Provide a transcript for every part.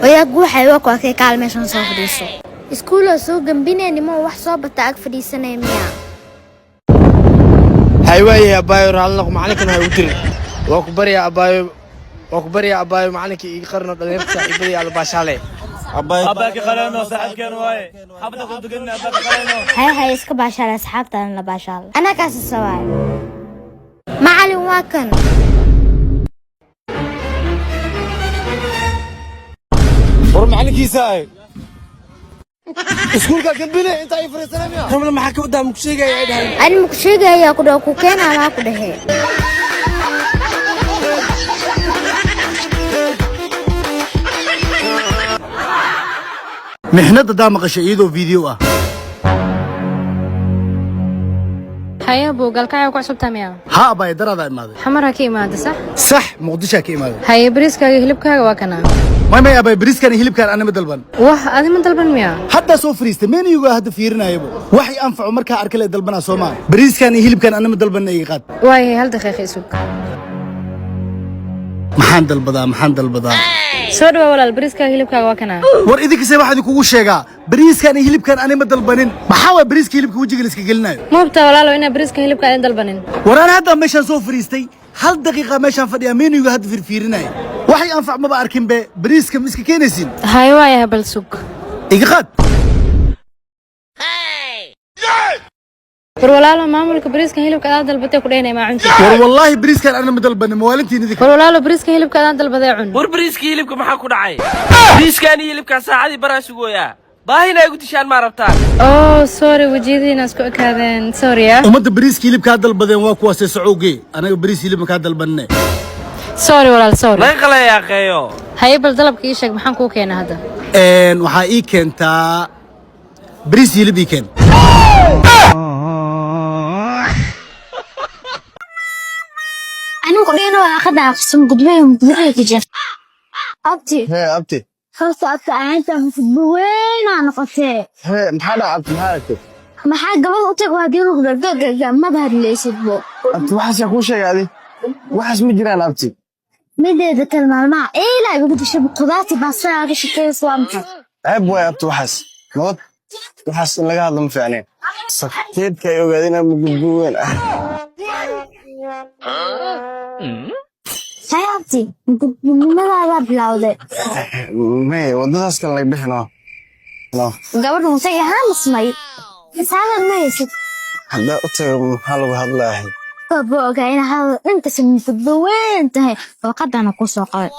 ويا جوح أيوك وكي كلمة شن صوف ديسو إسكولو سو جنبيني نمو وحصابة تاك في سنة مياه هاي يا بايو رالك معلك أنا هيوتر وأكبر يا بايو معلك يقرن الدنيا يبري على باشالي أباك خلينا صاحب كانوا هاي حبيت أقول قلنا أباك خلينا هاي اسك باشال أصحاب تانا باشال أنا كاس السواي معلم واكن ورمعلك يساي اسكول كان بيني انت اي فريق سلام يا هم لما حكوا قدام مكشيغا يا عيدها أنا مكشيغا يا كده كوكينا ما كده هي محنة دام قشيدو فيديو هيا بو قال كاي وكعصب تاميا ها باي درada imaade حمرها كي ماده صح صح مقدشة ka imaade هيا بريسكا هلبكا واكنا ما باي بريسكان hilibkan ana madalban واه ادي من dalban miya hadda soo fariistay meeniyuga hadda fiirinayabo waxay anfaco marka arkale dalbana Soomaa bariiskan hilibkan ana madalban ay qaad واي هل دقيقه سوق maxaan dalbadaa soo dhaw walaal bariiska hilibka waakana war idinkii waxaan kugu sheegaa bariiskan hilibkan ana madalbanin maxaa way bariiska hilibka wajiga la iska gelinayo moobta walaal ina bariiska hilibka aan dalbanin waraan hadda meeshan soo fariistay hal daqiiqa meeshan fadhiya meeniyuga hadda fiirinay waxay anfac ma ba arkin be bariiska miska keenaysin hay waay habal suuq iga qaad war walaalo maamulka bariiska hilibka aad dalbatay ku dheenay ma cunti war wallahi bariiskan ana madalbanin maalintii idinka war walaalo bariiska hilibka aad dalbaday cun war bariiska hilibka maxaa ku dhacay bariiskan hilibka saacadii baraas gooyaa baahina ay gutishaan ma rabtaan oh sorry wajidiina isku akaadeen sorry ya umada bariiska hilibka dalbadeen waa kuwaas socowgay anaga bariis hilibka ka dalbanay sorry walaal sorry laga qalaya qeeyo hay bal dalabka ii sheeg maxaan ku keenaa hadda waxa ii keentaa bariis hilib ii keen أنا قلنا أخذ أقسم قدوم مدري كجن أبتي هي ابتي خلاص أبتي أنت وين أنا قصي هي محادا ابتي محادا ما حد قبل أطيق وادين غير ما بهر ليش يبغى ابتي waxaas ku sheegay waxaas ma jiraan abti مدة كلمة مع إيه لا يقول تشرب قضاتي بس أنا أيش كذا سوامك عيب way abti waxaas in laga hadlo ma fiicneen sakteedka ay ogaadina mugubeen سيابتي ماذا بلاوده may wadadaas kan laga bixino قبل مسيح هامس ماي هذا الناس hadda u tago maxaa lagu hadlahay بابا كاين هذا أنت سميت الضوين انتهي وقد أنا قصة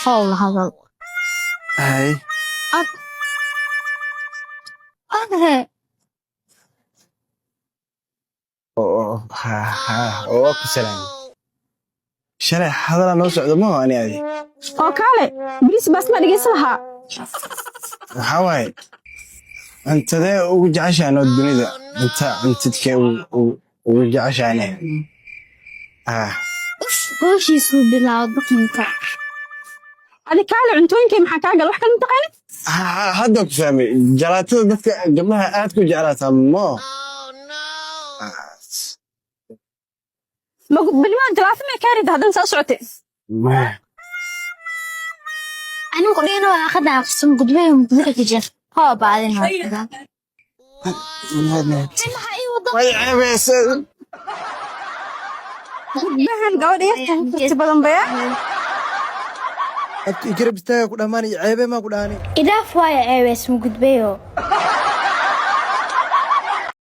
والله هذا hay هذا oo ku salaam shalay hadala noo socdo ma ani adi oo kale bris bas ma dhigaysaha waxa way antade ugu jeceshaan oo dunida inta antidka ugu jeceshaan وش يسوي بلا ضخمك adi kale cuntooyinkay maxaa ka gal wax kale taqaan hadda ku fahmay jalaatada dadka gabdhaha aad ku jeclaata ma ma bilmaan jalaafo ma kaarid hadan soo socotay أنا قلنا أخذ أقسم قدوم مدري كجن هو بعدين هذا way ceebaysan bahan gabadha badan baya abti garab istaaga ku dhamaanay ceebe ma ku dhaani إذا فوايا عيوس مقدبيو